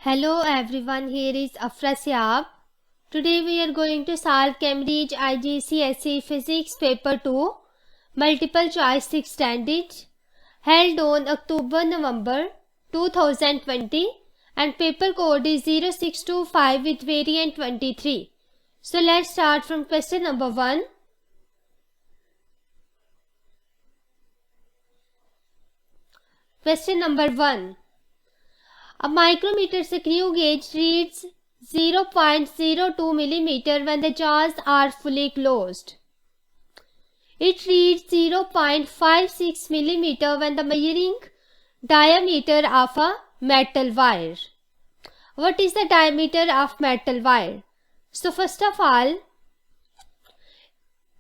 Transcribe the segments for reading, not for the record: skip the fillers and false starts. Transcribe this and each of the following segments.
Hello everyone, here is Afra Siab. Today we are going to solve Cambridge IGCSE Physics Paper 2 Multiple Choice Extended held on October-November 2020 and paper code is 0625 with variant 23. So let's start from question number 1. Question number 1. A micrometer screw gauge reads 0.02 mm when the jaws are fully closed. It reads 0.56 mm when the measuring diameter of a metal wire. What is the diameter of metal wire? So first of all,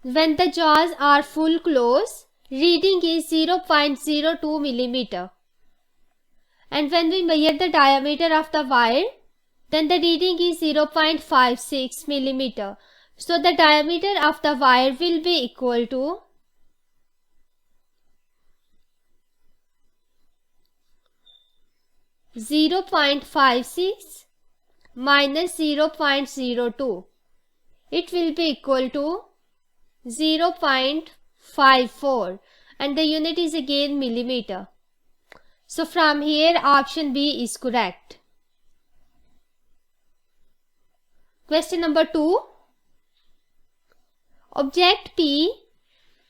when the jaws are full closed, reading is 0.02 mm. And when we measure the diameter of the wire, then the reading is 0.56 mm. So the diameter of the wire will be equal to (0.56) minus 0.02. It will be equal to 0.54 and the unit is again millimeter. So from here option B is correct. Question number 2. Object P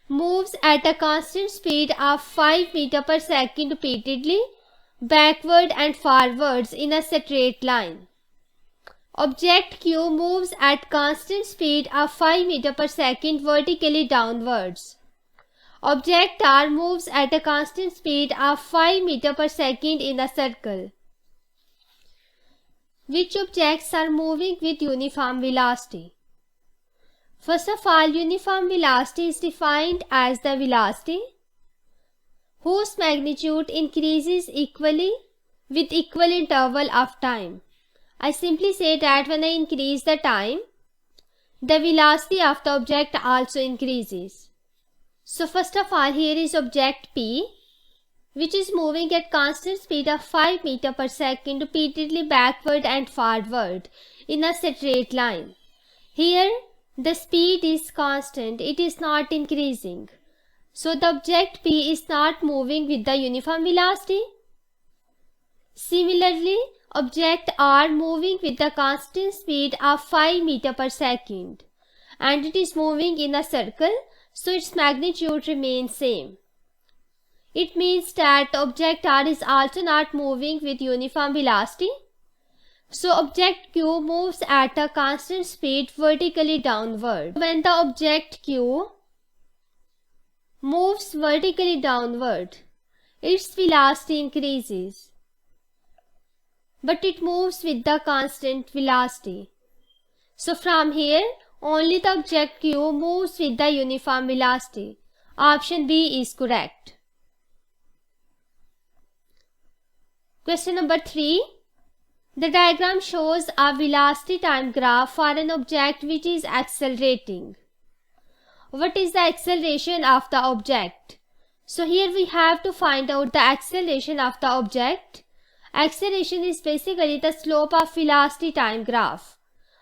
moves at a constant speed of 5 meter per second repeatedly backward and forwards in a straight line. Object Q moves at constant speed of 5 meter per second vertically downwards. Object R moves at a constant speed of 5 meter per second in a circle. Which objects are moving with uniform velocity? First of all, uniform velocity is defined as the velocity whose magnitude increases equally with equal interval of time. I simply say that when I increase the time, the velocity of the object also increases. So first of all, here is object P, which is moving at constant speed of 5 meter per second repeatedly backward and forward in a straight line. Here the speed is constant, it is not increasing. So the object P is not moving with the uniform velocity. Similarly, object R moving with the constant speed of 5 meter per second and it is moving in a circle, so its magnitude remains same. It means that object R is also not moving with uniform velocity. So object Q moves at a constant speed vertically downward. When the object Q moves vertically downward, its velocity increases, but it moves with the constant velocity. So from here, only the object Q moves with the uniform velocity. Option B is correct. Question number 3. The diagram shows a velocity time graph for an object which is accelerating. What is the acceleration of the object? So here we have to find out the acceleration of the object. Acceleration is basically the slope of velocity time graph.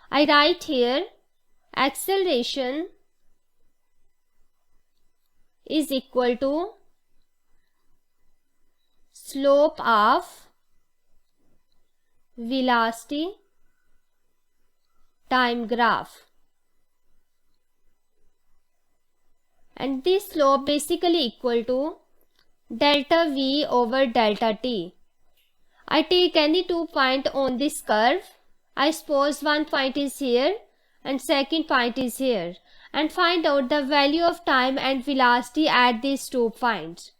I write here acceleration is equal to slope of velocity time graph, and this slope basically equal to delta V over delta T. I take any 2 points on this curve. I suppose one point is here and second point is here, and find out the value of time and velocity at these 2 points.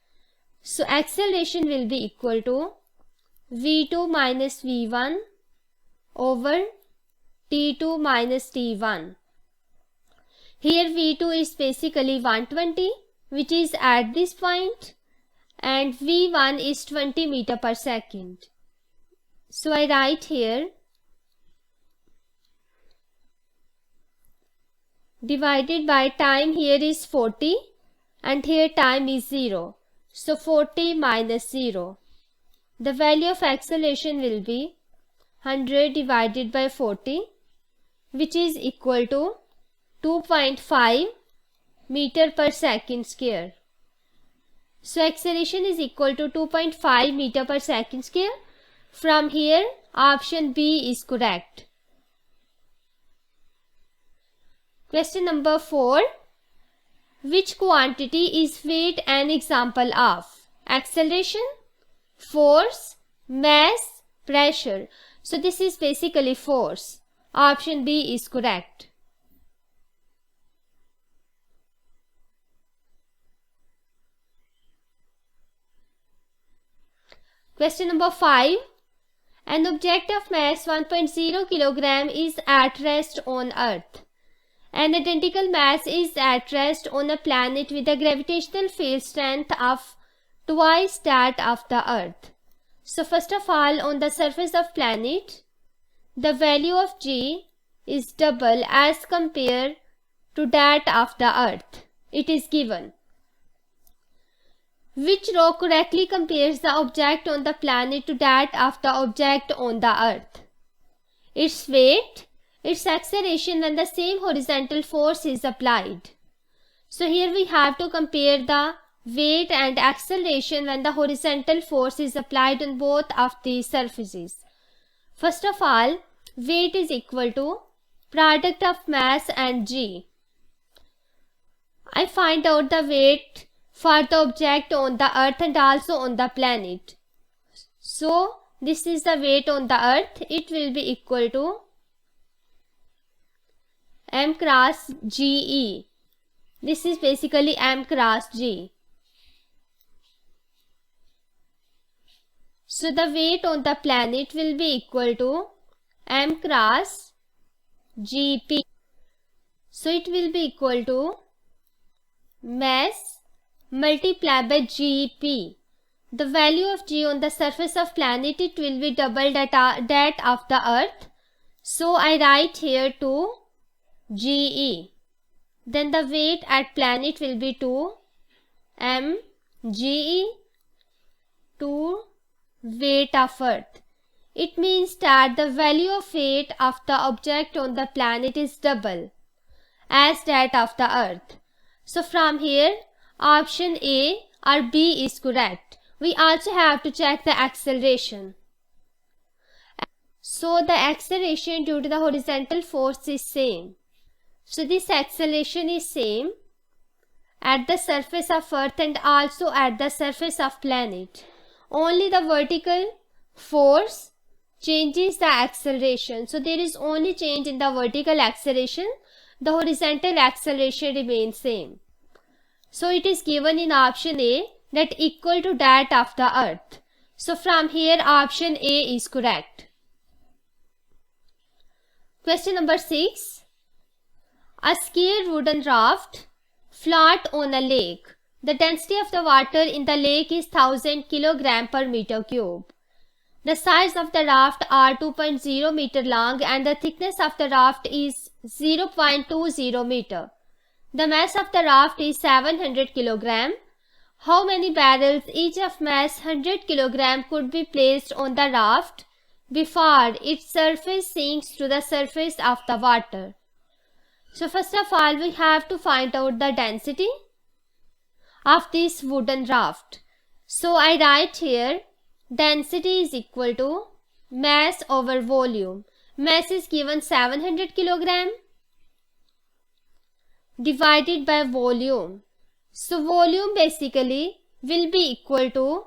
So acceleration will be equal to V2 minus V1 over T2 minus T1. Here V2 is basically 120, which is at this point, and V1 is 20 meter per second. So I write here divided by time, here is 40 and here time is 0. So 40 minus 0. The value of acceleration will be 100 divided by 40, which is equal to 2.5 meter per second square. So acceleration is equal to 2.5 meter per second square. From here, option B is correct. Question number 4. Which quantity is weight an example of? Acceleration, force, mass, pressure. So this is basically force. Option B is correct. Question number 5. An object of mass 1.0 kilogram is at rest on Earth. An identical mass is at rest on a planet with a gravitational field strength of twice that of the Earth. So first of all, on the surface of planet, the value of G is double as compared to that of the Earth. It is given. Which row correctly compares the object on the planet to that of the object on the Earth? Its weight, its acceleration when the same horizontal force is applied. So here we have to compare the weight and acceleration when the horizontal force is applied on both of these surfaces. First of all, weight is equal to product of mass and G. I find out the weight for the object on the Earth and also on the planet. So this is the weight on the Earth. It will be equal to m cross GE. This is basically m cross G. So the weight on the planet will be equal to m cross GP. So it will be equal to mass multiplied by GP. The value of G on the surface of planet, it will be double that of the Earth. So I write here 2 GE. Then the weight at planet will be 2 mGe, 2 weight of Earth. It means that the value of weight of the object on the planet is double as that of the Earth. So from here, option A or B is correct. We also have to check the acceleration. So the acceleration due to the horizontal force is same. So this acceleration is same at the surface of Earth and also at the surface of planet. Only the vertical force changes the acceleration. So there is only change in the vertical acceleration. The horizontal acceleration remains same. So it is given in option A that equal to that of the Earth. So from here option A is correct. Question number 6. A square wooden raft float on a lake. The density of the water in the lake is 1000 kg per meter cube. The size of the raft are 2.0 meter long and the thickness of the raft is 0.20 meter. The mass of the raft is 700 kg. How many barrels each of mass 100 kg could be placed on the raft before its surface sinks to the surface of the water? So first of all, we have to find out the density of this wooden raft. So I write here density is equal to mass over volume. Mass is given 700 kg divided by volume. So volume basically will be equal to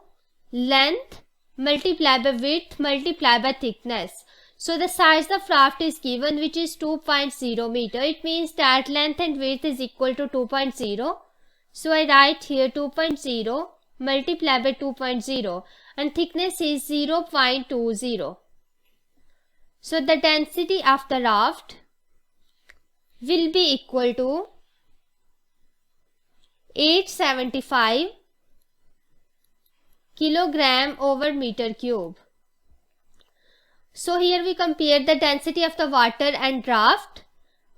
length multiplied by width multiplied by thickness. So the size of raft is given, which is 2.0 meter. It means that length and width is equal to 2.0. So I write here 2.0 multiplied by 2.0 and thickness is 0.20. So the density of the raft will be equal to 875 kilogram over meter cube. So here we compare the density of the water and raft.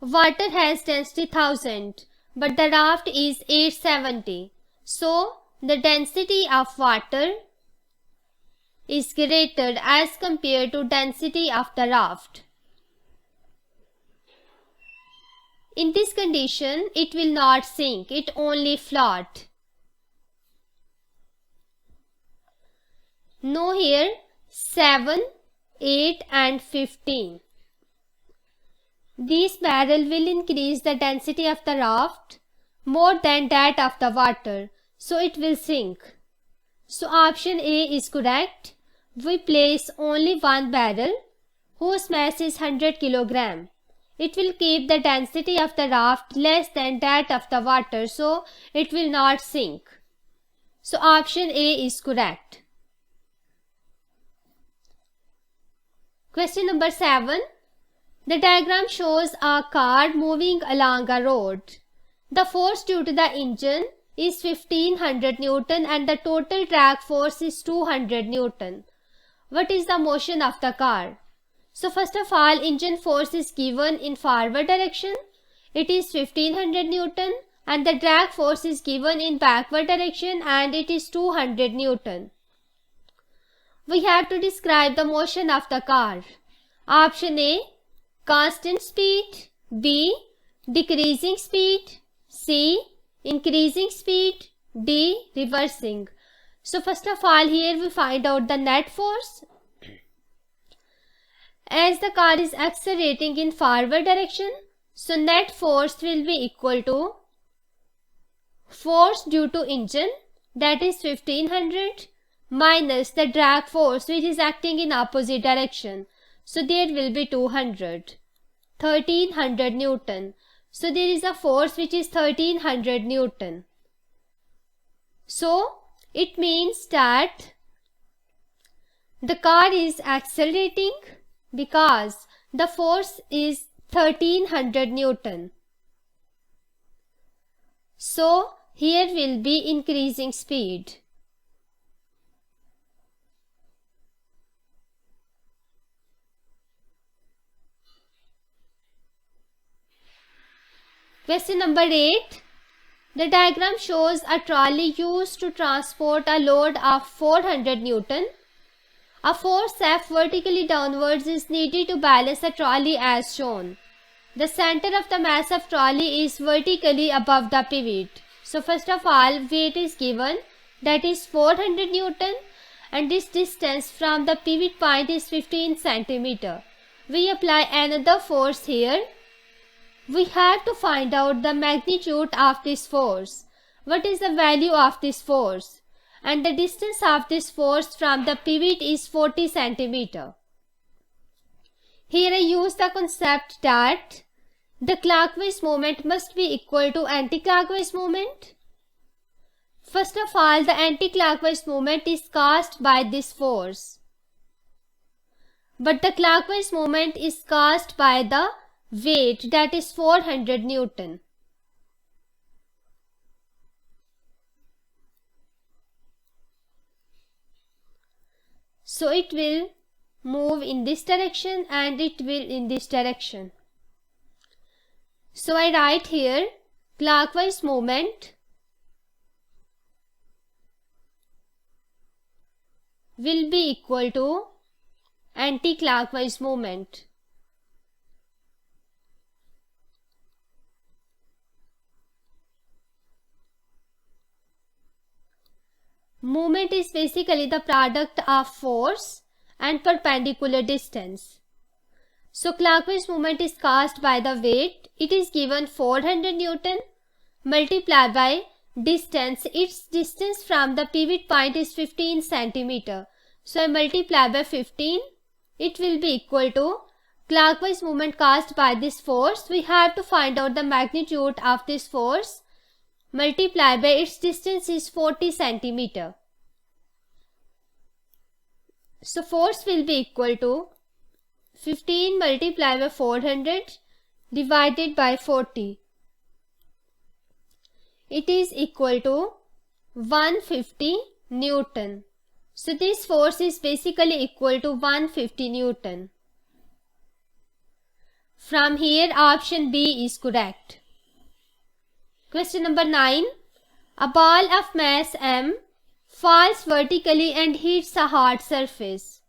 Water has density 1000 but the raft is 870. So the density of water is greater as compared to density of the raft. In this condition, it will not sink, it only float. Now here 7, 8 and 15. These barrels will increase the density of the raft more than that of the water, so it will sink. So option A is correct. We place only one barrel whose mass is 100 kg. It will keep the density of the raft less than that of the water, so it will not sink. So option A is correct. Question number 7. The diagram shows a car moving along a road. The force due to the engine is 1500 Newton and the total drag force is 200 Newton. What is the motion of the car? So first of all, engine force is given in forward direction. It is 1500 Newton and the drag force is given in backward direction and it is 200 Newton. We have to describe the motion of the car. Option A, constant speed. B, decreasing speed. C, increasing speed. D, reversing. So first of all, here we find out the net force. As the car is accelerating in forward direction, so net force will be equal to force due to engine, that is 1500, minus the drag force which is acting in opposite direction. So there will be 200. 1300 Newton. So there is a force which is 1300 Newton. So it means that the car is accelerating because the force is 1300 Newton. So here will be increasing speed. Question number 8. The diagram shows a trolley used to transport a load of 400 Newton. A force F vertically downwards is needed to balance the trolley as shown. The center of the mass of trolley is vertically above the pivot. So first of all, weight is given, that is 400 Newton, and this distance from the pivot point is 15 cm. We apply another force here. We have to find out the magnitude of this force. What is the value of this force? And the distance of this force from the pivot is 40 cm. Here I use the concept that the clockwise moment must be equal to anti-clockwise moment. First of all, the anti-clockwise moment is caused by this force, but the clockwise moment is caused by the weight, that is 400 Newton. So it will move in this direction and it will in this direction. So I write here clockwise moment will be equal to anti-clockwise moment. Moment is basically the product of force and perpendicular distance. So clockwise moment is caused by the weight. It is given 400 Newton multiplied by distance. Its distance from the pivot point is 15 cm. So I multiply by 15. It will be equal to clockwise moment caused by this force. We have to find out the magnitude of this force. Multiply by its distance is 40 cm. So force will be equal to 15 multiplied by 400 divided by 40. It is equal to 150 Newton. So this force is basically equal to 150 Newton. From here option B is correct. Question number 9. A ball of mass m falls vertically and hits a hard surface.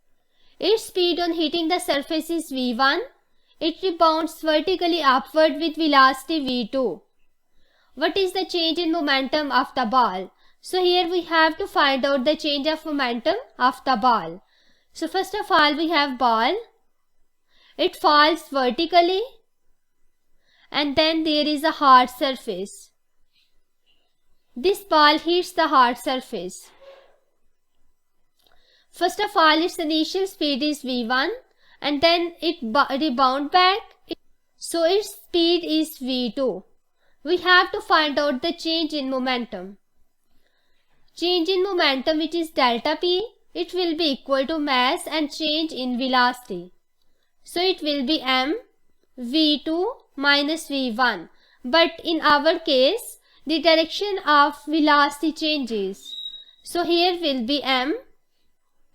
Its speed on hitting the surface is v1. It rebounds vertically upward with velocity v2. What is the change in momentum of the ball? So here we have to find out the change of momentum of the ball. So first of all we have ball. It falls vertically and then there is a hard surface. This ball hits the hard surface. First of all its initial speed is v1 and then it rebound back. So its speed is v2. We have to find out the change in momentum. Change in momentum, which is delta p, it will be equal to mass and change in velocity. So it will be m v2 minus v1. But in our case, the direction of velocity changes. So here will be m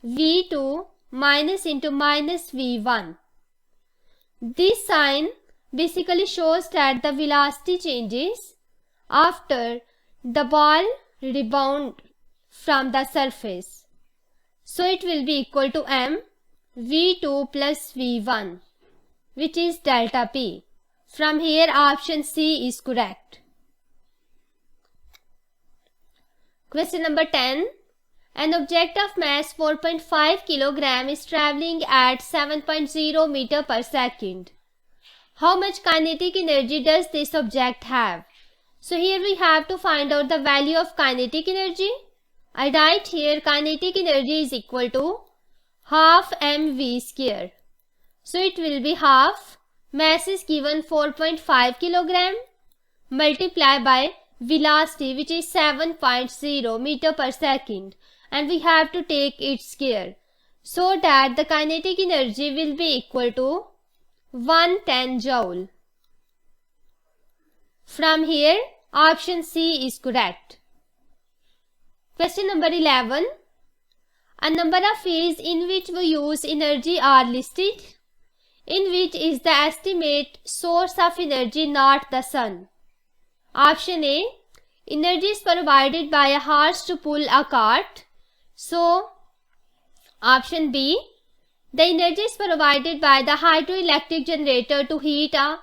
v2 minus into minus v1. This sign basically shows that the velocity changes after the ball rebound from the surface. So it will be equal to m v2 plus v1, which is delta p. From here option C is correct. Question number 10. An object of mass 4.5 kg is traveling at 7.0 meter per second. How much kinetic energy does this object have? So here we have to find out the value of kinetic energy. I write here kinetic energy is equal to half mv square. So it will be half, mass is given 4.5 kg multiplied by velocity, which is 7.0 meter per second, and we have to take its square so that the kinetic energy will be equal to 110 joule. From here option C is correct. Question number 11. A number of ways in which we use energy are listed, in which is the estimate source of energy not the sun. Option A. Energy is provided by a horse to pull a cart. So option B. The energy is provided by the hydroelectric generator to heat a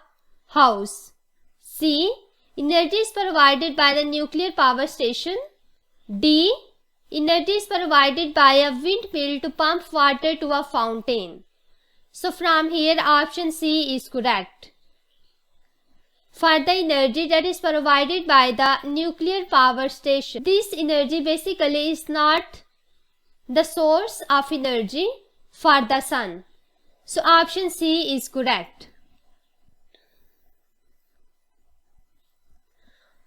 house. C. Energy is provided by the nuclear power station. D. Energy is provided by a windmill to pump water to a fountain. So from here option C is correct. For the energy that is provided by the nuclear power station, this energy basically is not the source of energy for the sun. So option C is correct.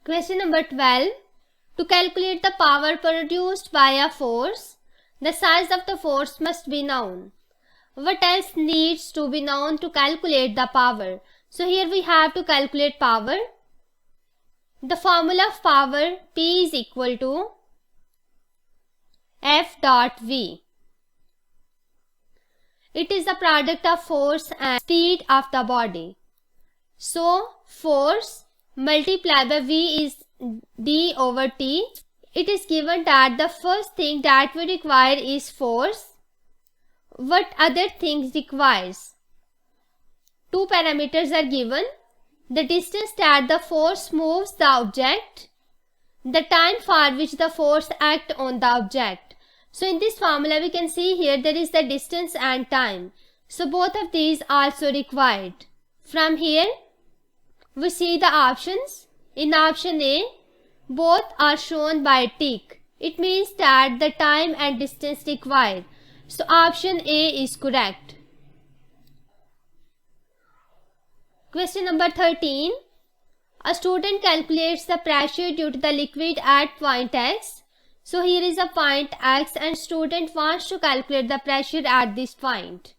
Question number 12. To calculate the power produced by a force, the size of the force must be known. What else needs to be known to calculate the power? So here we have to calculate power. The formula of power, P is equal to F dot V. It is the product of force and speed of the body. So force multiplied by V is d over t. It is given that the first thing that we require is force. What other things requires? Two parameters are given: the distance that the force moves the object, the time for which the force acts on the object. So in this formula we can see here there is the distance and time. So both of these also required. From here we see the options. In option A, both are shown by tick. It means that the time and distance required. So option A is correct. Question number 13. A student calculates the pressure due to the liquid at point X. So here is a point X and student wants to calculate the pressure at this point.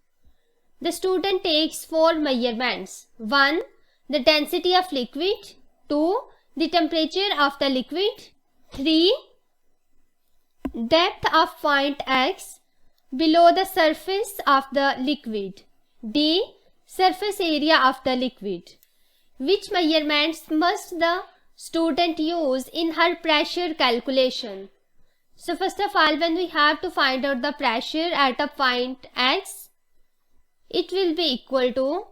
The student takes 4 measurements. 1. The density of liquid. 2. The temperature of the liquid. 3. Depth of point X below the surface of the liquid. D. Surface area of the liquid. Which measurements must the student use in her pressure calculation? So first of all, when we have to find out the pressure at a point X, it will be equal to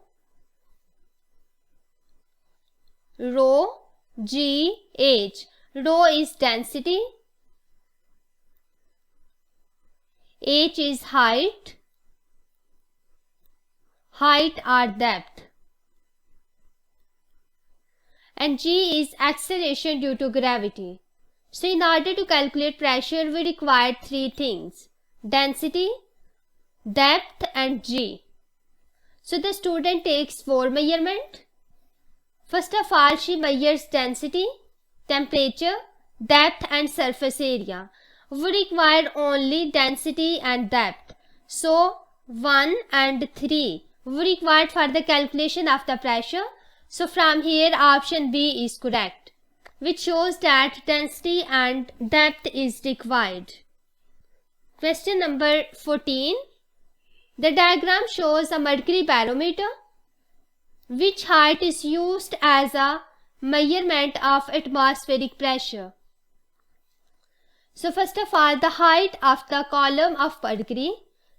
rho g h. Rho is density, h is height or depth, and g is acceleration due to gravity. So in order to calculate pressure, we require three things: density, depth and g. So the student takes 4 measurements. First of all, she measures density, temperature, depth and surface area. We require only density and depth. So 1 and 3 we required for the calculation of the pressure. So from here option B is correct, which shows that density and depth is required. Question number 14. The diagram shows a mercury barometer. Which height is used as a measurement of atmospheric pressure? So first of all, the height of the column of mercury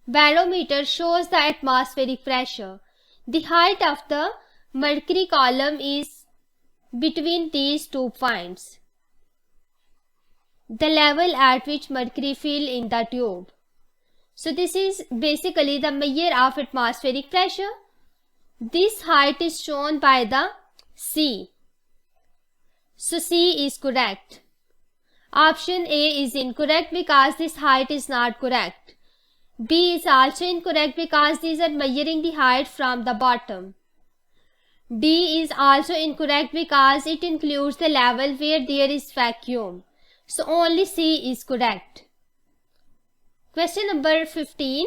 barometer shows the atmospheric pressure. The height of the mercury column is between these 2 points, the level at which mercury fill in the tube. So this is basically the measure of atmospheric pressure. This height is shown by the C. So C is correct. Option A is incorrect because this height is not correct. B is also incorrect because these are measuring the height from the bottom. D is also incorrect because it includes the level where there is vacuum. So only C is correct. Question number 15.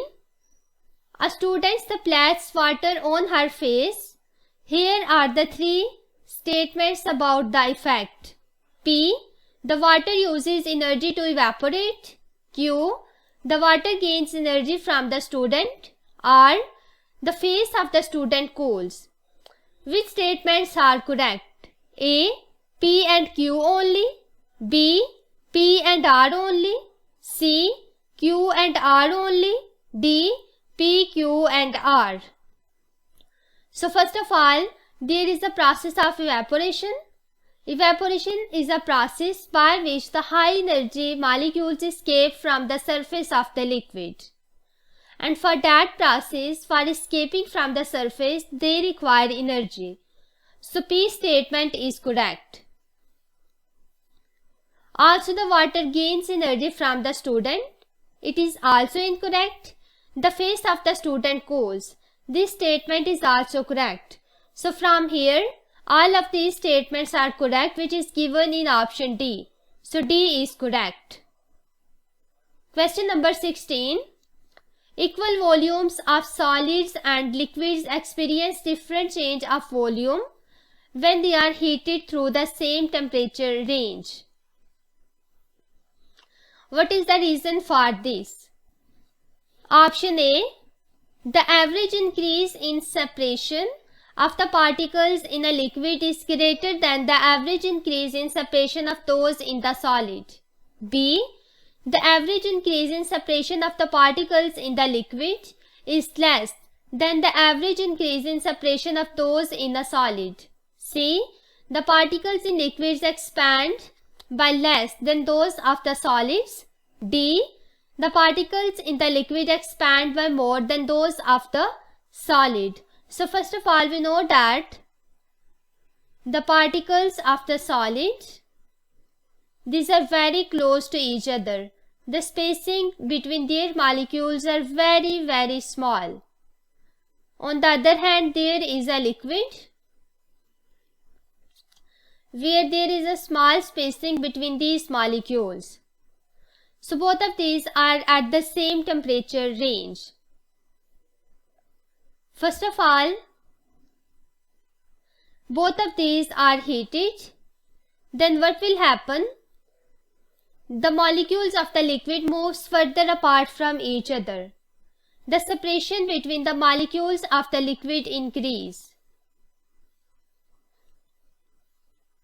A student splatters water on her face. Here are the 3 statements about the effect. P. The water uses energy to evaporate. Q. The water gains energy from the student. R. The face of the student cools. Which statements are correct? A. P and Q only. B. P and R only. C. Q and R only. D. P, Q and R. So first of all, there is the process of evaporation. Evaporation is a process by which the high energy molecules escape from the surface of the liquid. And for that process, for escaping from the surface, they require energy. So P statement is correct. Also, the water gains energy from the student. It is also incorrect. The face of the student cools. This statement is also correct. So from here, all of these statements are correct, which is given in option D. So D is correct. Question number 16. Equal volumes of solids and liquids experience different change of volume when they are heated through the same temperature range. What is the reason for this? Option A. The average increase in separation of the particles in a liquid is greater than the average increase in separation of those in the solid. B. The average increase in separation of the particles in the liquid is less than the average increase in separation of those in a solid. C. The particles in liquids expand by less than those of the solids. D. The particles in the liquid expand by more than those of the solid. So first of all, we know that the particles of the solid, these are very close to each other. The spacing between their molecules are very, very small. On the other hand, there is a liquid where there is a small spacing between these molecules. So both of these are at the same temperature range. First of all, both of these are heated. Then what will happen? The molecules of the liquid moves further apart from each other. The separation between the molecules of the liquid increase.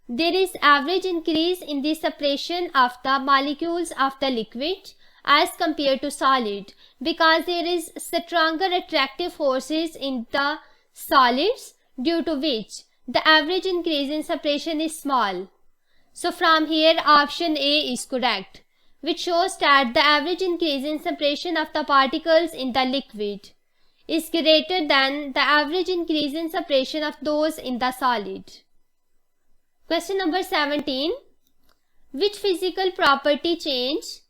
there is average increase in the separation of the molecules of the liquid as compared to solid, because there is stronger attractive forces in the solids, due to which the average increase in separation is small. So from here option A is correct, which shows that the average increase in separation of the particles in the liquid is greater than the average increase in separation of those in the solid. Question number 17. Which physical property changes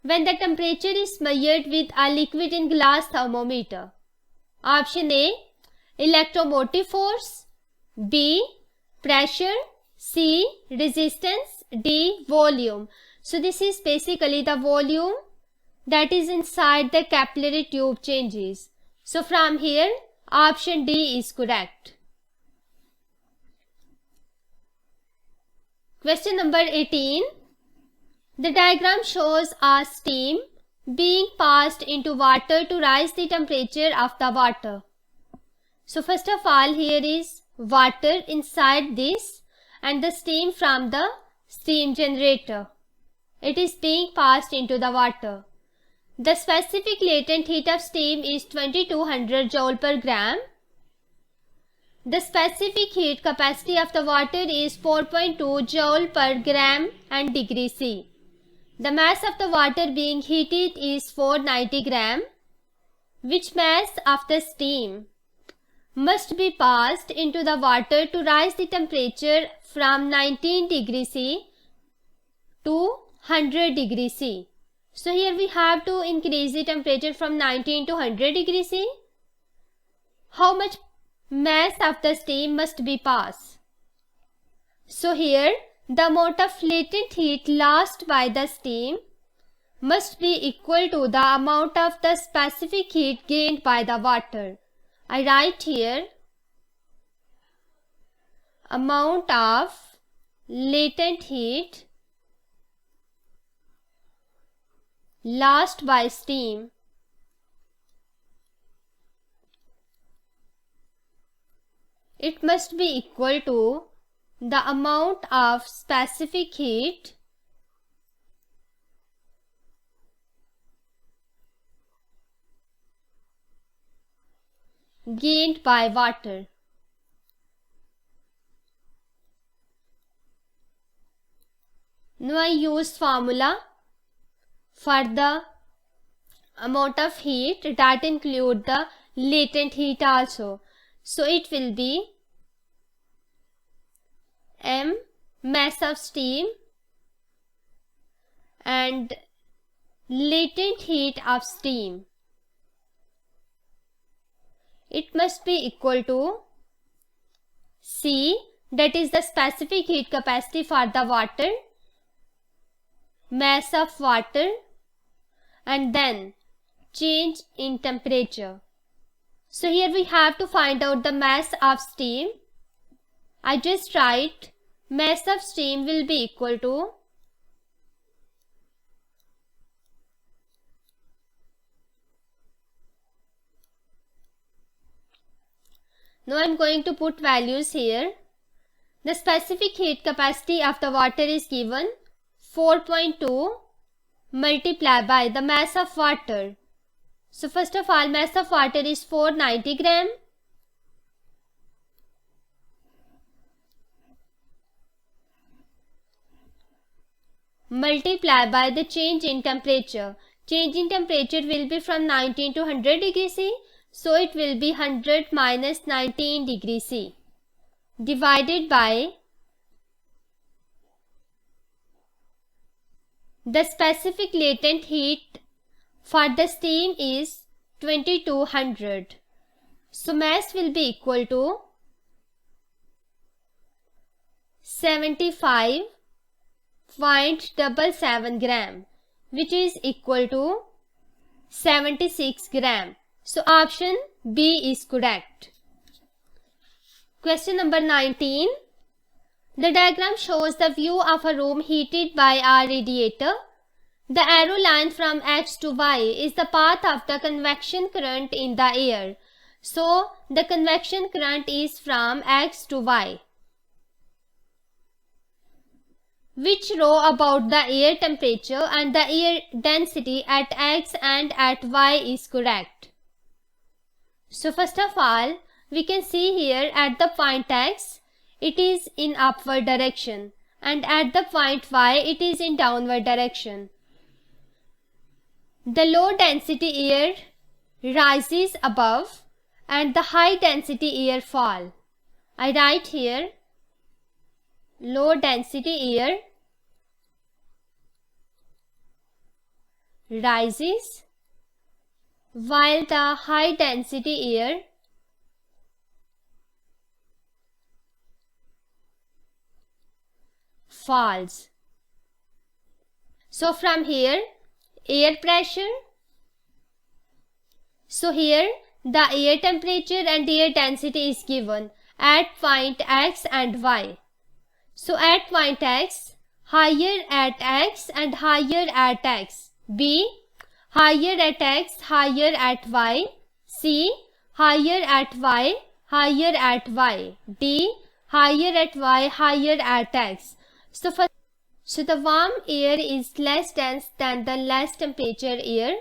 when the temperature is measured with a liquid in glass thermometer? Option A, electromotive force, B, pressure, C, resistance, D, volume. So this is basically the volume that is inside the capillary tube changes. So from here option D is correct. Question number 18. The diagram shows a steam being passed into water to rise the temperature of the water. So first of all, here is water inside this and the steam from the steam generator. It is being passed into the water. The specific latent heat of steam is 2200 joule per gram. The specific heat capacity of the water is 4.2 joule per gram and degree C. The mass of the water being heated is 490 gram. Which mass of the steam must be passed into the water to rise the temperature from 19 degree C to 100 degree C? So here we have to increase the temperature from 19 to 100 degree C. How much mass of the steam must be passed? So here the amount of latent heat lost by the steam must be equal to the amount of the specific heat gained by the water. I write here amount of latent heat lost by steam it must be equal to the amount of specific heat gained by water. Now I use formula for the amount of heat that include the latent heat also. So it will be M mass of steam and latent heat of steam. It must be equal to C, that is the specific heat capacity for the water, mass of water, and then change in temperature. So here we have to find out the mass of steam. I just write mass of steam will be equal to now I am going to put values here. The specific heat capacity of the water is given 4.2 multiplied by the mass of water. So first of all, mass of water is 490 gram. Multiply by the change in temperature. Change in temperature will be from 19 to 100 degree C. So it will be 100 minus 19 degree C divided by the specific latent heat for the steam is 2200. So mass will be equal to 75.77 gram, which is equal to 76 gram. So option B is correct. Question number 19. The diagram shows the view of a room heated by a radiator. The arrow line from X to Y is the path of the convection current in the air. So the convection current is from X to Y. Which row about the air temperature and the air density at x and at y is correct? So first of all, we can see here at the point x, it is in upward direction, and at the point y, it is in downward direction. The low density air rises above and the high density air fall. I write here low density air rises while the high density air falls. So from here, air pressure. So here the air temperature and air density is given at point x and y. So at point x, higher at x and higher at x. B, higher at x, higher at y. C, higher at y, higher at y. D, higher at y, higher at x. So the warm air is less dense than the less temperature air,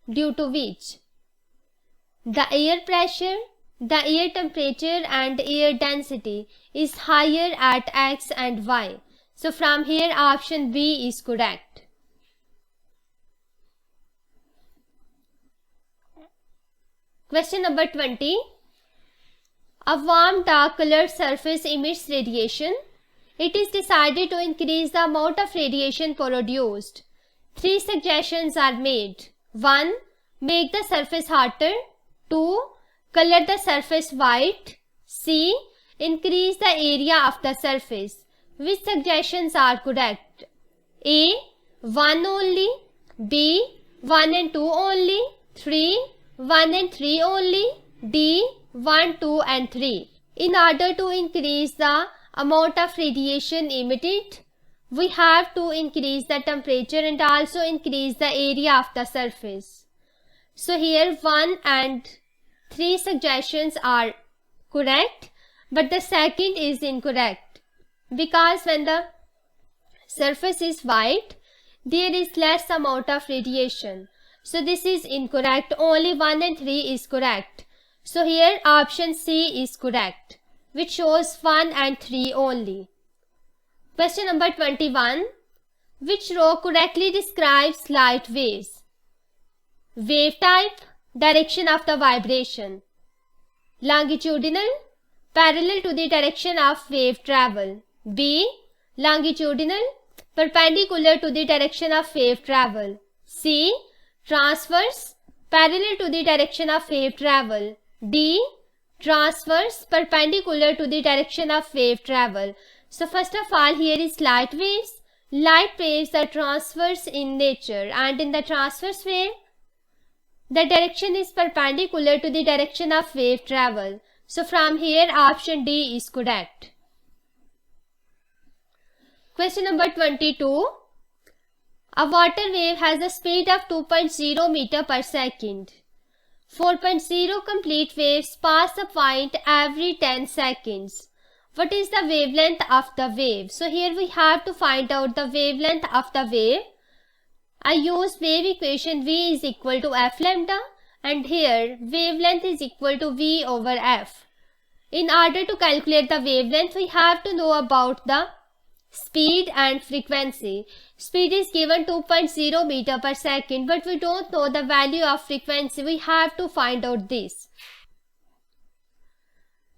due to which the air pressure, the air temperature and air density is higher at x and y. So from here option B is correct. Question number 20. A warm dark colored surface emits radiation. It is decided to increase the amount of radiation produced. 3 suggestions are made. 1. Make the surface hotter. 2. Color the surface white. C. Increase the area of the surface. Which suggestions are correct? A. 1 only. B. 1 and 2 only. 3. 1 and 3 only. D. 1, 2 and 3. In order to increase the amount of radiation emitted, we have to increase the temperature and also increase the area of the surface. So here 1 and 3 suggestions are correct, but the second is incorrect, because when the surface is white, there is less amount of radiation. So this is incorrect. Only 1 and 3 is correct. So here option C is correct, which shows 1 and 3 only. Question number 21. Which row correctly describes light waves? Wave type, direction of the vibration. Longitudinal, parallel to the direction of wave travel. B. Longitudinal, perpendicular to the direction of wave travel. C. Transverse, parallel to the direction of wave travel. D. Transverse, perpendicular to the direction of wave travel. So first of all, here is light waves. Light waves are transverse in nature, and in the transverse wave, the direction is perpendicular to the direction of wave travel. So from here option D is correct. Question number 22. A water wave has a speed of 2.0 meter per second. 4.0 complete waves pass a point every 10 seconds. What is the wavelength of the wave? So here we have to find out the wavelength of the wave. I use wave equation V is equal to F lambda, and here wavelength is equal to V over F. In order to calculate the wavelength, we have to know about the speed and frequency. Speed is given 2.0 meter per second, but we don't know the value of frequency. We have to find out this.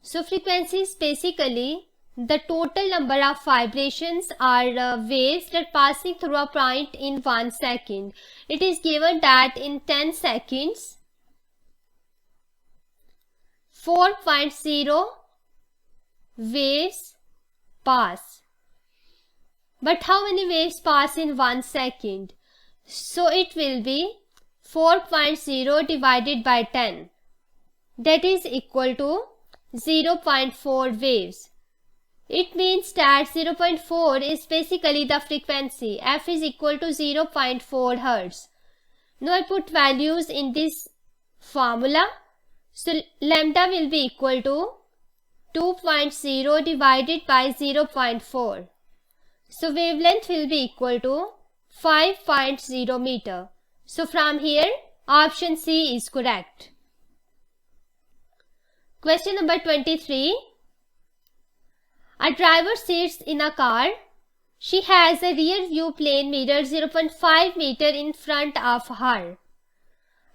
So frequency is basically the total number of vibrations or waves that passing through a point in 1 second. It is given that in 10 seconds, 4.0 waves pass. But how many waves pass in 1 second? So it will be 4.0 divided by 10. That is equal to 0.4 waves. It means that 0.4 is basically the frequency. F is equal to 0.4 Hertz. Now I put values in this formula. So lambda will be equal to 2.0 divided by 0.4. So wavelength will be equal to 5.0 meter. So from here option C is correct. Question number 23. A driver sits in a car. She has a rear view plane mirror 0.5 meter in front of her.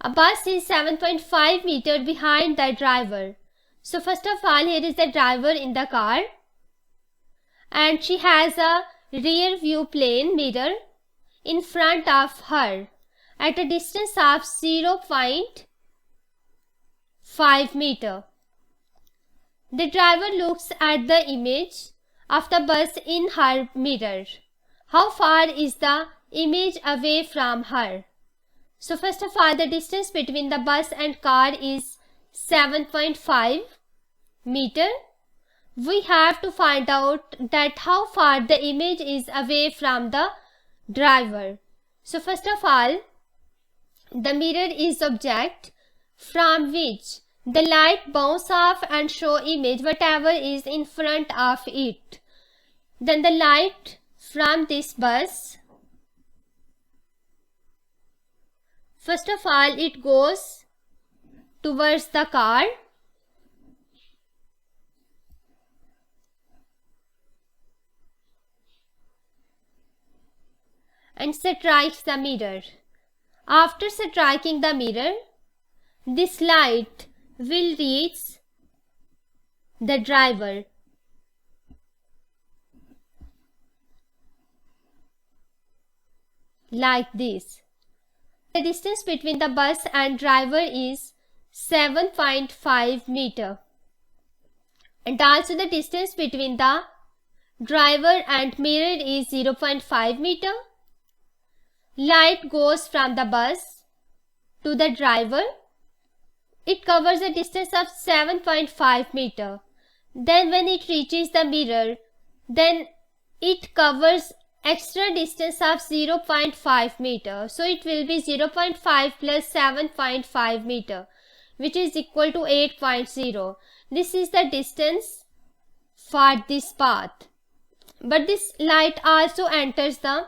A bus is 7.5 meter behind the driver. So first of all, here is the driver in the car and she has a rear view plane mirror in front of her at a distance of 0.5 meter. The driver looks at the image of the bus in her mirror. How far is the image away from her? So first of all, the distance between the bus and car is 7.5 meter. We have to find out that how far the image is away from the driver. So first of all, the mirror is object from which the light bounce off and show image whatever is in front of it. Then the light from this bus, first of all, it goes towards the car and strikes the mirror. After striking the mirror, this light will reach the driver. Like this. The distance between the bus and driver is 7.5 meter. And also the distance between the driver and mirror is 0.5 meter. Light goes from the bus to the driver. It covers a distance of 7.5 meter. Then when it reaches the mirror, then it covers extra distance of 0.5 meter. So it will be 0.5 plus 7.5 meter, which is equal to 8.0. This is the distance for this path. But this light also enters the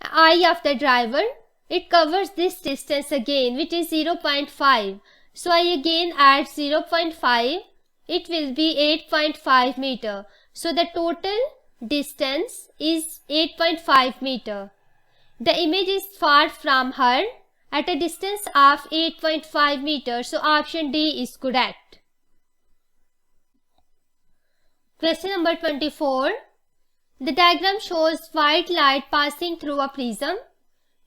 eye of the driver. It covers this distance again, which is 0.5. So I again add 0.5. It will be 8.5 meter. So the total distance is 8.5 meter. The image is far from her at a distance of 8.5 meter. So option D is correct. Question number 24. The diagram shows white light passing through a prism.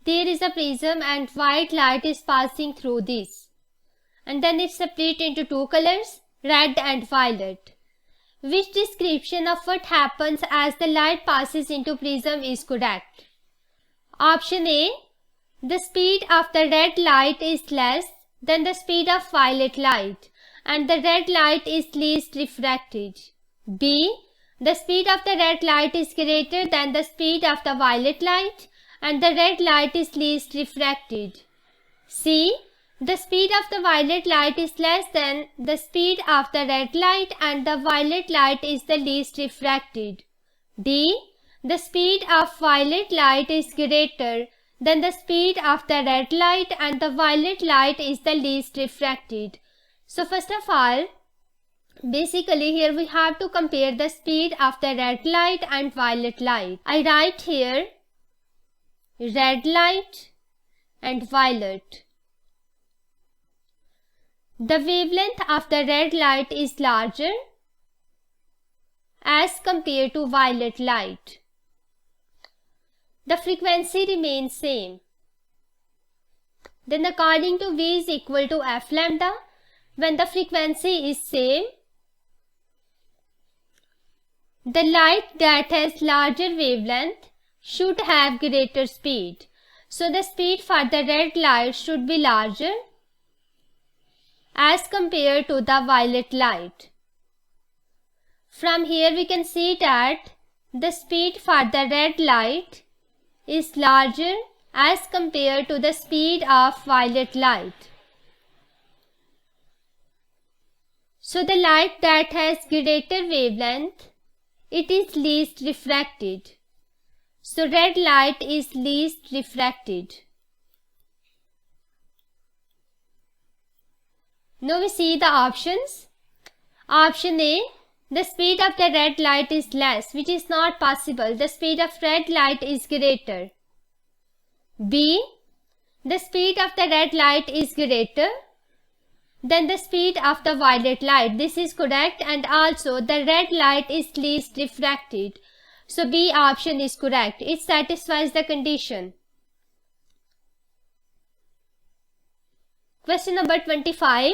There is a prism and white light is passing through this. And then it's split into two colors, red and violet. Which description of what happens as the light passes into prism is correct? Option A. The speed of the red light is less than the speed of violet light and the red light is least refracted. B. The speed of the red light is greater than the speed of the violet light and the red light is least refracted. C. The speed of the violet light is less than the speed of the red light and the violet light is the least refracted. D. The speed of violet light is greater than the speed of the red light and the violet light is the least refracted. So first of all, basically here we have to compare the speed of the red light and violet light. I write here red light and violet. The wavelength of the red light is larger as compared to violet light. The frequency remains same. Then according to V is equal to F lambda, when the frequency is same, the light that has larger wavelength should have greater speed. So the speed for the red light should be larger as compared to the violet light. From here we can see that the speed for the red light is larger as compared to the speed of violet light. So the light that has greater wavelength it is least refracted. So red light is least refracted. Now we see the options. Option A, the speed of the red light is less, which is not possible. The speed of red light is greater. B, the speed of the red light is greater than the speed of the violet light. This is correct, and also the red light is least refracted. So B option is correct. It satisfies the condition. Question number 25.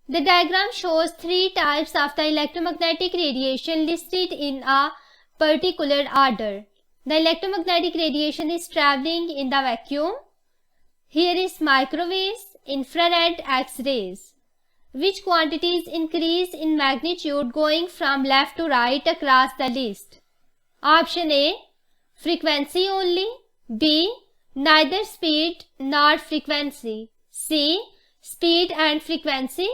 The diagram shows three types of the electromagnetic radiation listed in a particular order. The electromagnetic radiation is traveling in the vacuum. Here is microwaves, infrared, X-rays. Which quantities increase in magnitude going from left to right across the list? Option A, frequency only. B, neither speed nor frequency. C, speed and frequency.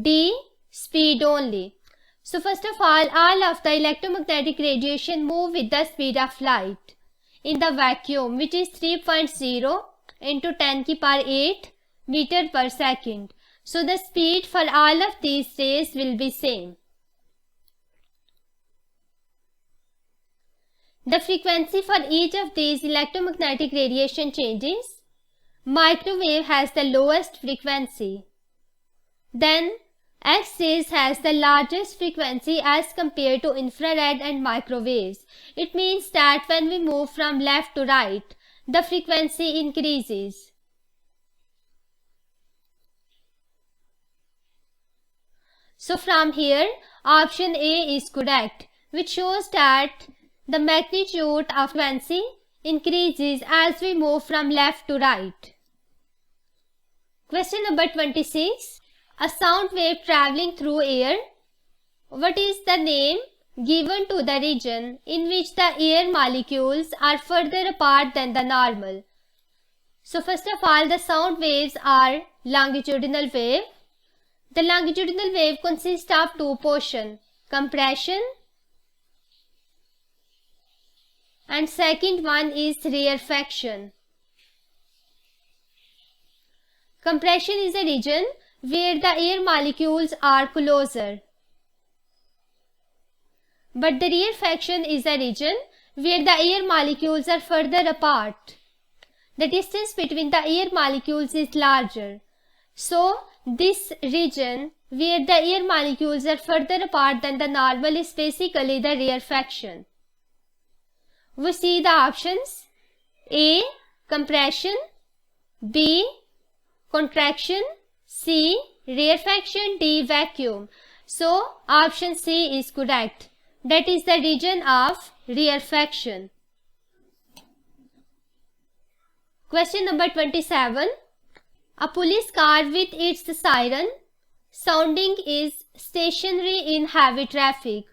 D, speed only. So first of all of the electromagnetic radiation move with the speed of light in the vacuum, which is 3.0 into 10 to the power 8 meter per second. So the speed for all of these rays will be same. The frequency for each of these electromagnetic radiation changes. Microwave has the lowest frequency. Then X-rays has the largest frequency as compared to infrared and microwaves. It means that when we move from left to right, the frequency increases. So from here, option A is correct, which shows that the magnitude of frequency increases as we move from left to right. Question number 26. A sound wave traveling through air. What is the name given to the region in which the air molecules are further apart than the normal? So first of all, the sound waves are longitudinal wave. The longitudinal wave consists of two portions, compression and second one is rarefaction. Compression is a region where the air molecules are closer, but the rarefaction is a region where the air molecules are further apart. The distance between the air molecules is larger. So this region where the air molecules are further apart than the normal is basically the rarefaction. We see the options. A, compression. B, contraction. C, rarefaction. D, vacuum. So option C is correct. That is the region of rarefaction. Question number 27. A police car with its siren sounding is stationary in heavy traffic.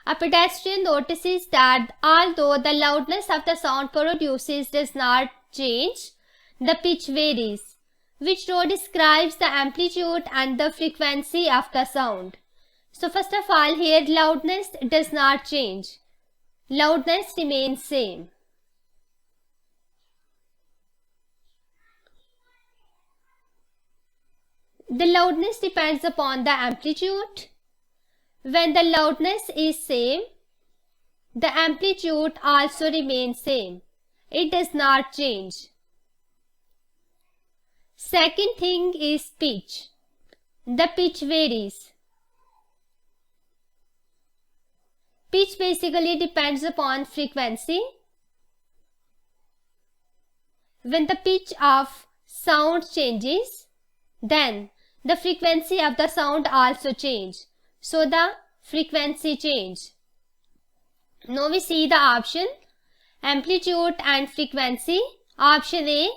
A pedestrian notices that although the loudness of the sound produces does not change, the pitch varies. Which row describes the amplitude and the frequency of the sound? So first of all, here loudness does not change. Loudness remains same. The loudness depends upon the amplitude. When the loudness is same, the amplitude also remains same. It does not change. Second thing is pitch. The pitch varies. Pitch basically depends upon frequency. When the pitch of sound changes, then the frequency of the sound also changes. So the frequency change. Now we see the option. Amplitude and frequency. Option A,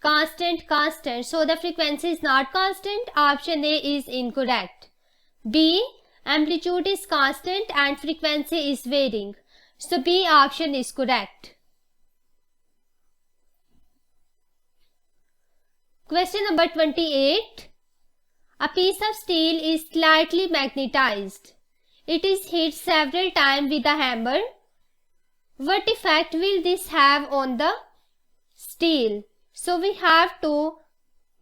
constant, constant. So the frequency is not constant. Option A is incorrect. B, amplitude is constant and frequency is varying. So B option is correct. Question number 28. A piece of steel is slightly magnetized. it is hit several times with a hammer, what effect will this have on the steel? So we have to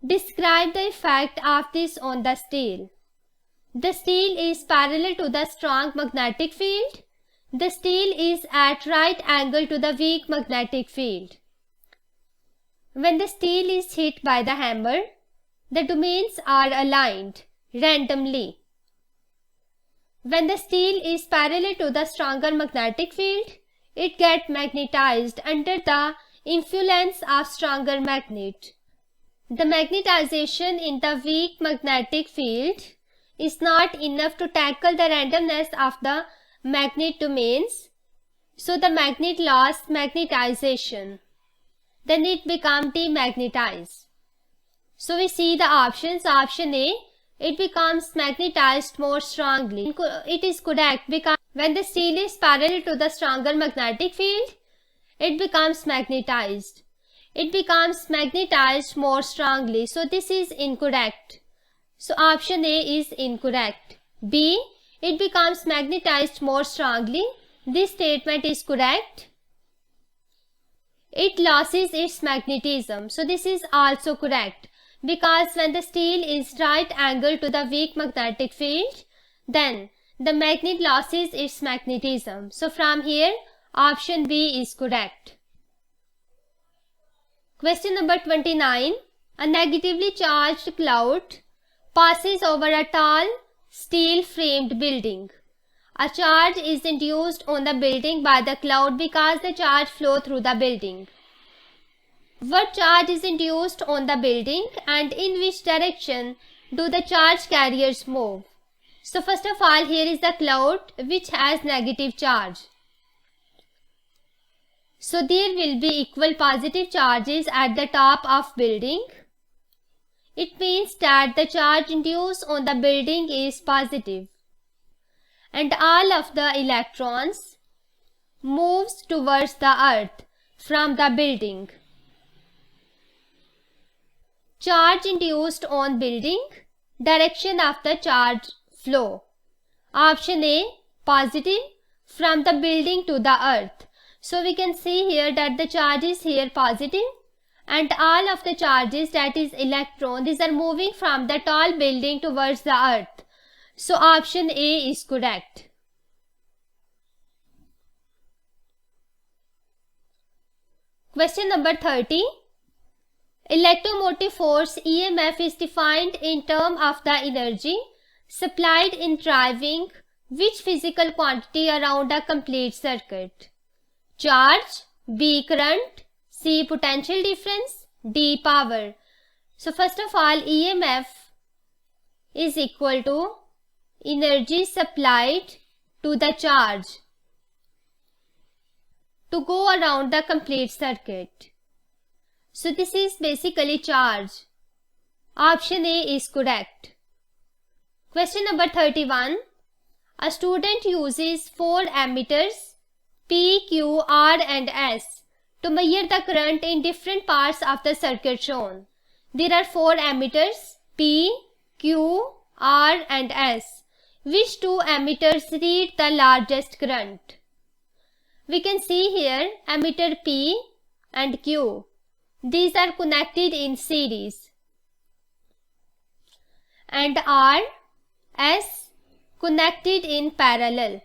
describe the effect of this on the steel. The steel is parallel to the strong magnetic field. The steel is at right angle to the weak magnetic field. When the steel is hit by the hammer, the domains are aligned randomly. When the steel is parallel to the stronger magnetic field, it gets magnetized under the influence of stronger magnet. The magnetization in the weak magnetic field is not enough to tackle the randomness of the magnet domains, so the magnet lost magnetization. Then it becomes demagnetized. So we see the options. Option A, it becomes magnetized more strongly. It is correct because when the steel is parallel to the stronger magnetic field, it becomes magnetized. It becomes magnetized more strongly. So this is incorrect. So option A is incorrect. B, it becomes magnetized more strongly. This statement is correct. It loses its magnetism. So this is also correct, because when the steel is right angle to the weak magnetic field, then the magnet loses its magnetism. So from here, option B is correct. Question number 29. A negatively charged cloud passes over a tall steel framed building. A charge is induced on the building by the cloud because the charge flows through the building. What charge is induced on the building and in which direction do the charge carriers move? So first of all, here is the cloud which has negative charge. So there will be equal positive charges at the top of building. It means that the charge induced on the building is positive, and all of the electrons moves towards the earth from the building. Charge induced on building, direction of the charge flow. Option A, positive from the building to the earth. So we can see here that the charge is here positive, and all of the charges, that is electron, these are moving from the tall building towards the earth. So option A is correct. Question number 30. Electromotive force EMF is defined in terms of the energy supplied in driving which physical quantity around a complete circuit? Charge, B current, C potential difference, D power. So first of all, EMF is equal to energy supplied to the charge to go around the complete circuit. So this is basically charge. Option A is correct. Question number 31. A student uses 4 ammeters P, Q, R and S to measure the current in different parts of the circuit shown. There are 4 ammeters P, Q, R and S. Which 2 ammeters read the largest current? We can see here ammeter P and Q. These are connected in series. And R, S connected in parallel.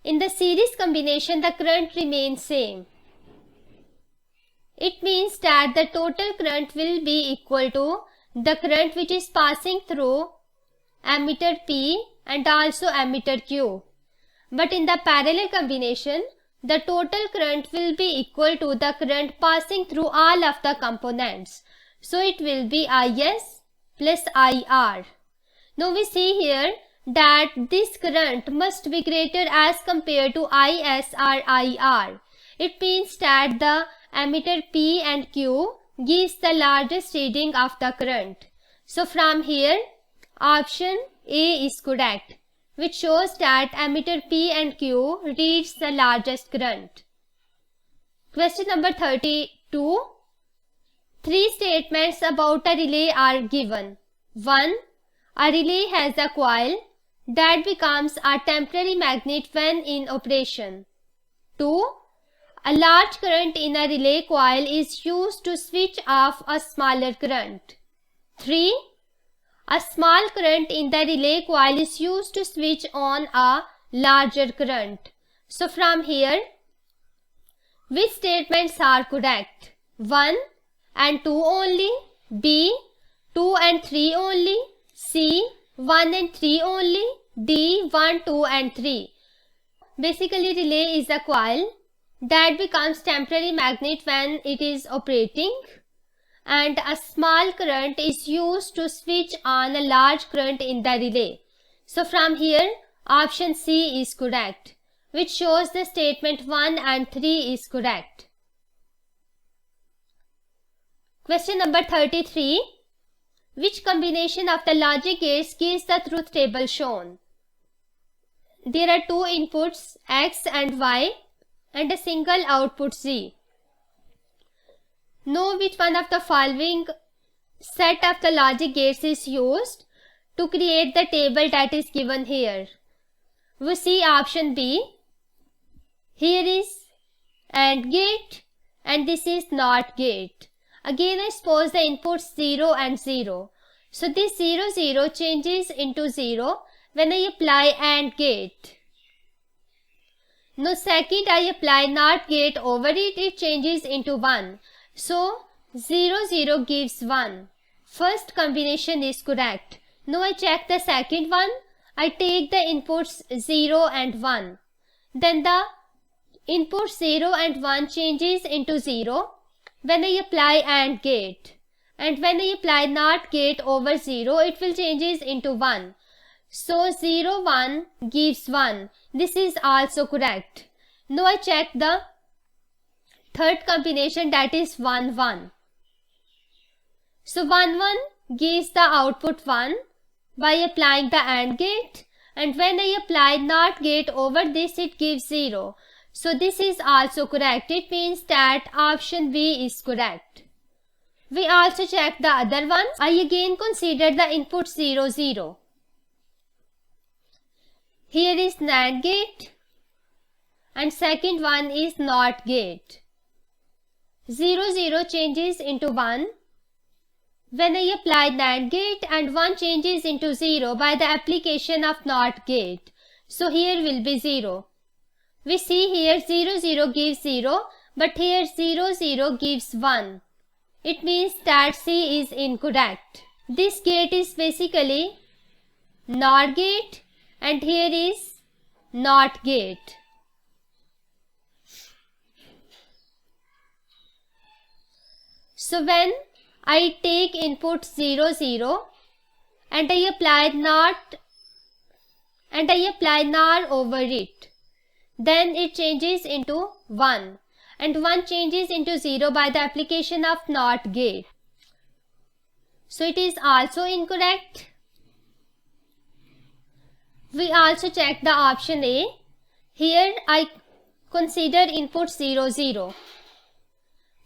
In the series combination, the current remains same. It means that the total current will be equal to the current which is passing through ammeter P and also ammeter Q. But in the parallel combination, the total current will be equal to the current passing through all of the components. So it will be IS plus IR. Now we see here that this current must be greater as compared to IS or IR. It means that the ammeter P and Q gives the largest reading of the current. So from here, option A is correct, which shows that ammeter P and Q reads the largest current. Question number 32. 3 statements about a relay are given. 1. A relay has a coil that becomes a temporary magnet when in operation. 2. A large current in a relay coil is used to switch off a smaller current. 3. A small current in the relay coil is used to switch on a larger current. So from here, which statements are correct? 1 and 2 only. B. 2 and 3 only. C. 1 and 3 only. D. 1, 2 and 3. Basically, relay is a coil that becomes temporary magnet when it is operating, and a small current is used to switch on a large current in the relay. So from here, option C is correct, which shows the statement 1 and 3 is correct. Question number 33. Which combination of the logic gates gives the truth table shown? There are two inputs X and Y and a single output Z. Know which one of the following set of the logic gates is used to create the table that is given here. We see option B. Here is AND gate and this is NOT gate. Again, I suppose the inputs 0 and 0. So this 0, 0 changes into 0 when I apply AND gate. Now second, I apply NOT gate over it, it changes into 1. So 0, 0 gives 1. First combination is correct. Now I check the second one. I take the inputs 0 and 1. Then the input 0 and 1 changes into 0 when I apply AND gate. And when I apply NOT gate over 0, it will changes into 1. So 0, 1 gives 1. This is also correct. Now I check the third combination, that is 1, 1. So 1, 1 gives the output 1 by applying the AND gate, and when I apply NOT gate over this, it gives 0. So this is also correct. It means that option B is correct. We also check the other ones. I again consider the input 0, 0. Here is NAND gate and second one is NOT gate. 0, 0 changes into 1 when I apply NAND gate, and 1 changes into 0 by the application of NOT gate. So here will be 0. We see here 0, 0 gives 0, but here 0, 0 gives 1. It means that C is incorrect. This gate is basically NOR gate and here is NOT gate. So when I take input 0, 0 and I apply NOR over it, then it changes into 1 and 1 changes into 0 by the application of NOT gate. So it is also incorrect. We also check the option A. Here I consider input 0, 0.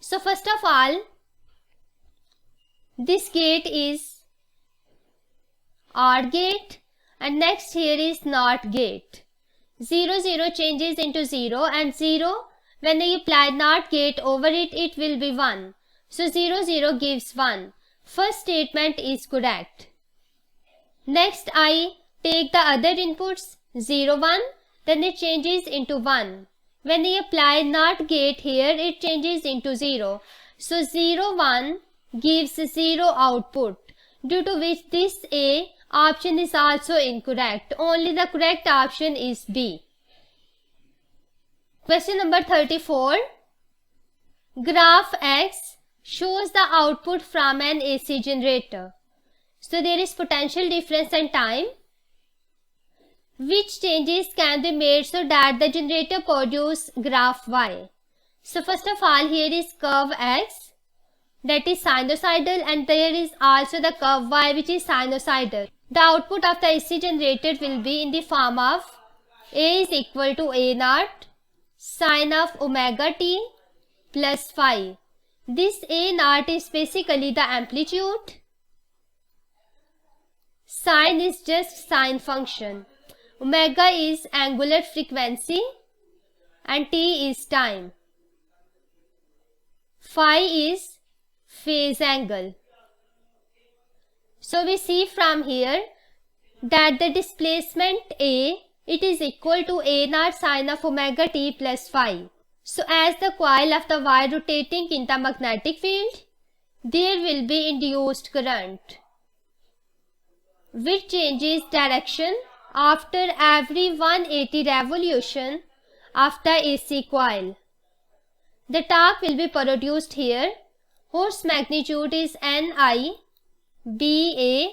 So first of all, this gate is OR gate and next here is NOT gate. 0, 0 changes into 0 and 0 when I apply NOT gate over it, it will be 1. So 0, 0 gives 1. First statement is correct. Next I take the other inputs 0, 1, then it changes into 1. When I apply NOT gate here, it changes into 0. So 0, 1 gives 0 output, due to which this A option is also incorrect. Only the correct option is B. Question number 34. Graph X shows the output from an AC generator. So there is potential difference and time. Which changes can be made so that the generator produce graph Y? So first of all, here is curve X, that is sinusoidal, and there is also the curve Y, which is sinusoidal. The output of the AC generator will be in the form of A is equal to A naught sine of omega t plus phi. This A naught is basically the amplitude. Sine is just sine function. Omega is angular frequency and t is time. Phi is phase angle. So we see from here that the displacement A, it is equal to A naught sine of omega t plus phi. So as the coil of the wire rotating in the magnetic field, there will be induced current, which changes direction after every 180 revolution of the AC coil. The torque will be produced here, whose magnitude is Ni Ba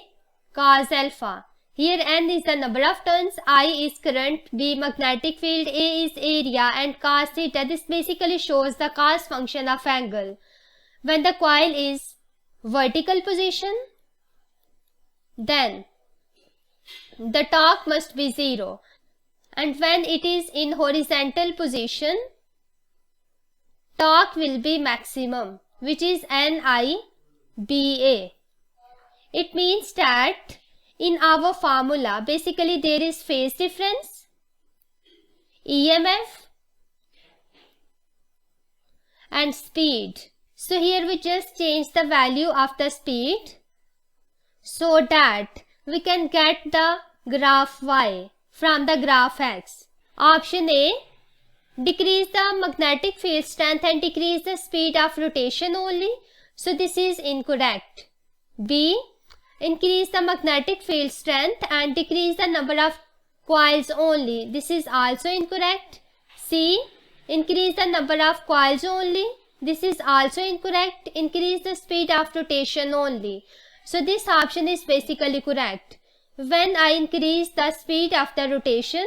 cos alpha. Here N is the number of turns, I is current, B magnetic field, A is area, and cos theta. This basically shows the cos function of angle. When the coil is vertical position, then the torque must be 0, and when it is in horizontal position, torque will be maximum, which is Ni Ba. It means that in our formula, basically there is phase difference, EMF and speed. So here we just change the value of the speed so that we can get the graph Y from the graph X. Option A, decrease the magnetic field strength and decrease the speed of rotation only. So this is incorrect. B, increase the magnetic field strength and decrease the number of coils only. This is also incorrect. C, increase the number of coils only. This is also incorrect. Increase the speed of rotation only. So this option is basically correct. When I increase the speed of the rotation,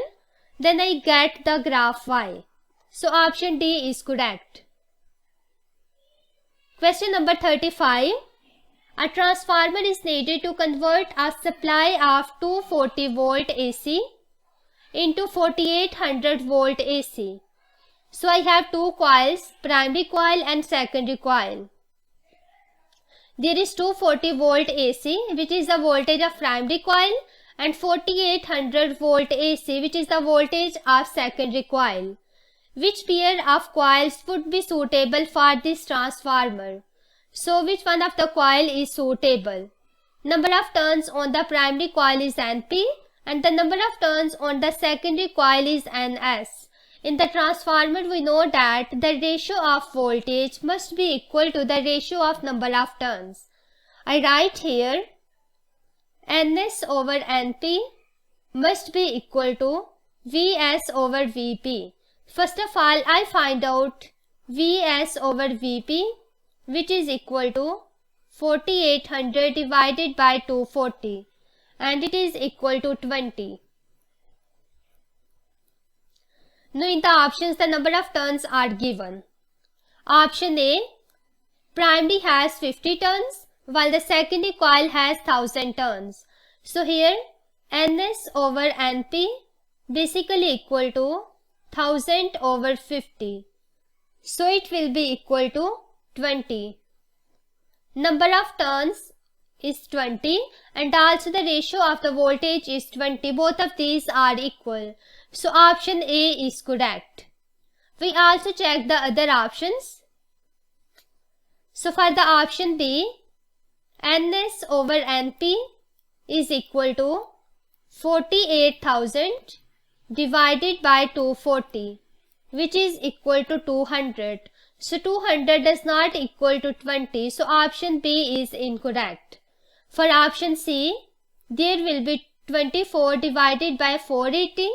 then I get the graph Y. So option D is correct. Question number 35. A transformer is needed to convert a supply of 240 volt AC into 4800 volt AC. So I have two coils, primary coil and secondary coil. There is 240 volt AC, which is the voltage of primary coil, and 4800 volt AC, which is the voltage of secondary coil. Which pair of coils would be suitable for this transformer? So which one of the coil is suitable? Number of turns on the primary coil is Np and the number of turns on the secondary coil is Ns. In the transformer, we know that the ratio of voltage must be equal to the ratio of number of turns. I write here Ns over Np must be equal to Vs over Vp. First of all, I find out Vs over Vp, which is equal to 4800 divided by 240, and it is equal to 20. Now in the options, the number of turns are given. Option A, primary has 50 turns while the secondary coil has 1000 turns. So here Ns over Np basically equal to 1000 over 50. So it will be equal to 20. Number of turns is 20 and also the ratio of the voltage is 20. Both of these are equal. So option A is correct. We also check the other options. So for the option B, Ns over Np is equal to 48,000 divided by 240, which is equal to 200. So 200 does not equal to 20. So option B is incorrect. For option C, there will be 24 divided by 480,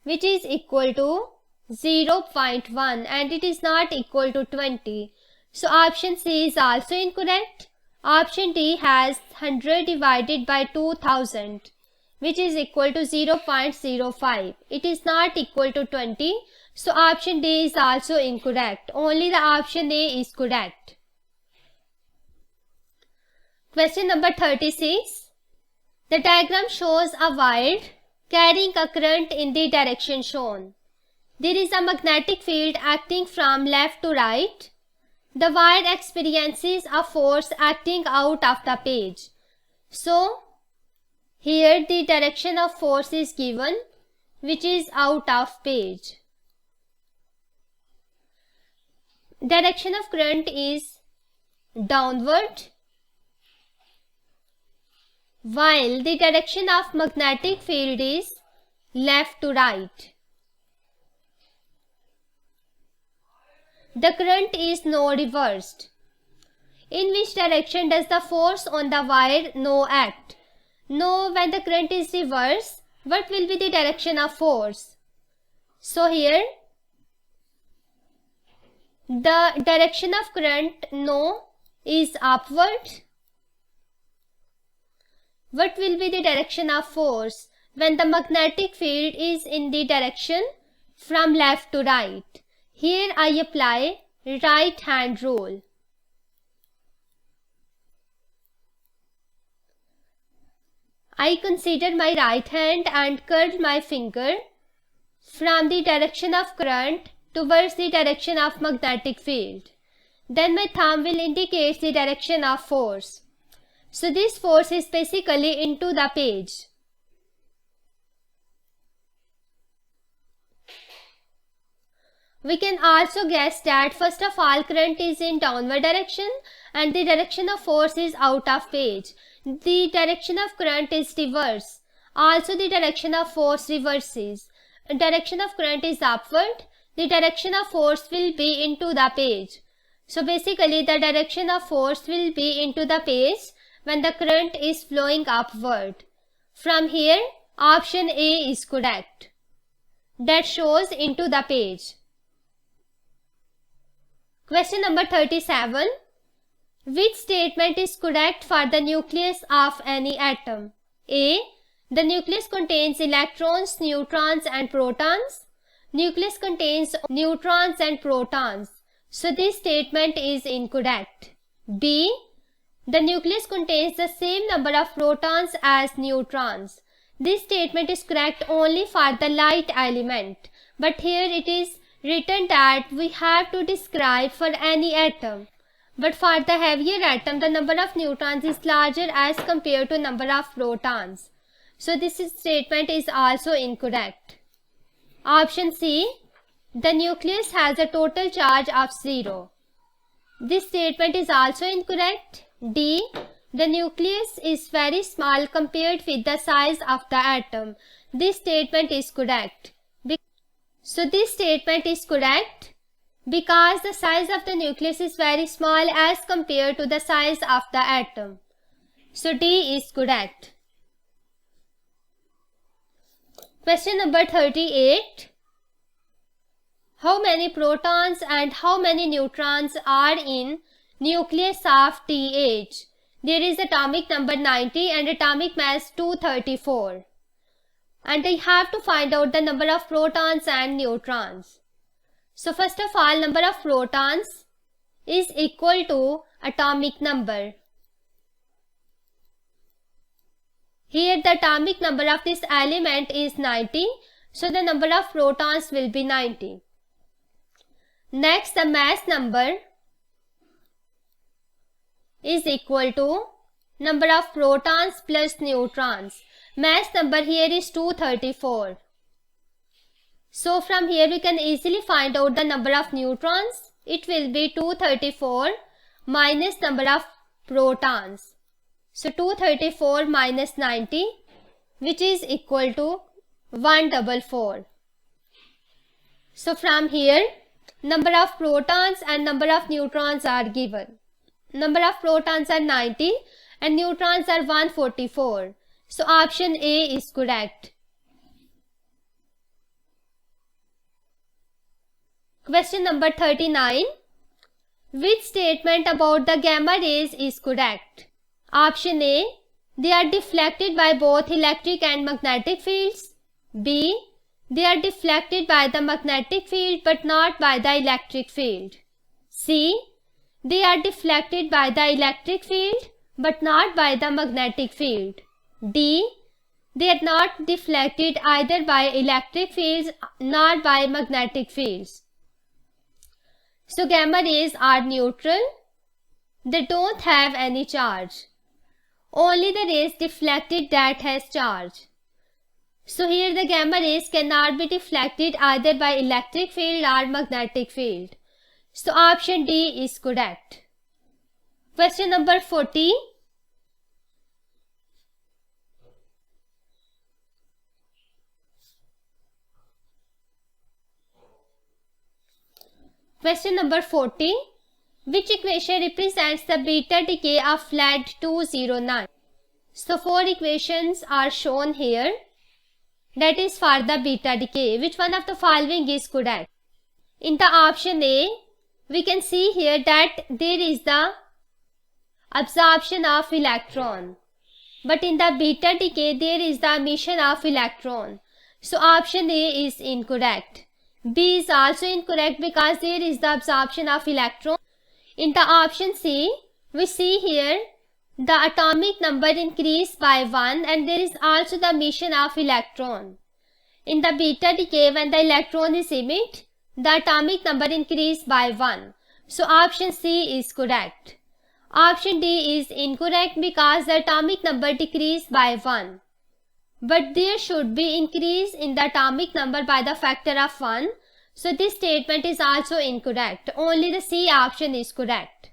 which is equal to 0.1, and it is not equal to 20. So option C is also incorrect. Option D has 100 divided by 2000, which is equal to 0.05. It is not equal to 20. So option D is also incorrect. Only the option A is correct. Question number 36. The diagram shows a wire carrying a current in the direction shown. There is a magnetic field acting from left to right. The wire experiences a force acting out of the page. So Here the direction of force is given, which is out of page. Direction of current is downward, while the direction of magnetic field is left to right. The current is now reversed. In which direction does the force on the wire now act? Now when the current is reversed, what will be the direction of force? So here the direction of current now is upward. What will be the direction of force when the magnetic field is in the direction from left to right? Here I apply right hand rule. I consider my right hand and curl my finger from the direction of current towards the direction of magnetic field. Then my thumb will indicate the direction of force. So this force is basically into the page. We can also guess that first of all current is in downward direction and the direction of force is out of page. The direction of current is reverse. Also the direction of force reverses. Direction of current is upward. The direction of force will be into the page. So basically the direction of force will be into the page when the current is flowing upward. From here option A is correct. That shows into the page. Question number 37. Which statement is correct for the nucleus of any atom? A. The nucleus contains electrons, neutrons and protons. Nucleus contains neutrons and protons. So this statement is incorrect. B. The nucleus contains the same number of protons as neutrons. This statement is correct only for the light element. But here it is written that we have to describe for any atom. But for the heavier atom, the number of neutrons is larger as compared to number of protons. So this statement is also incorrect. Option C. The nucleus has a total charge of 0. This statement is also incorrect. D. The nucleus is very small compared with the size of the atom. This statement is correct. So this statement is correct because the size of the nucleus is very small as compared to the size of the atom. So D is correct. Question number 38. How many protons and how many neutrons are in nucleus of TH? There is atomic number 90 and atomic mass 234. And I have to find out the number of protons and neutrons. So first of all, number of protons is equal to atomic number. Here the atomic number of this element is 90, so the number of protons will be 90. Next, the mass number is equal to number of protons plus neutrons. Mass number here is 234. So from here we can easily find out the number of neutrons. It will be 234 minus number of protons. So 234 minus 90, which is equal to 144. So from here number of protons and number of neutrons are given. Number of protons are 90 and neutrons are 144. So option A is correct. Question number 39. Which statement about the gamma rays is correct? Option A. They are deflected by both electric and magnetic fields. B. They are deflected by the magnetic field but not by the electric field. C. They are deflected by the electric field but not by the magnetic field. D. They are not deflected either by electric fields nor by magnetic fields. So gamma rays are neutral. They don't have any charge. only the rays deflected that has charge. So here the gamma rays cannot be deflected either by electric field or magnetic field. So option D is correct. Question number 40. Question number 40. Which equation represents the beta decay of lead 209? So 4 equations are shown here. That is for the beta decay. Which one of the following is correct? In the option A, we can see here that there is the absorption of electron. But in the beta decay, there is the emission of electron. So option A is incorrect. B is also incorrect because there is the absorption of electron. In the option C, we see here the atomic number increased by 1 and there is also the emission of electron. In the beta decay, when the electron is emitted, the atomic number increased by 1. So option C is correct. Option D is incorrect because the atomic number decreased by 1. But there should be increase in the atomic number by the factor of 1. So this statement is also incorrect. Only the C option is correct.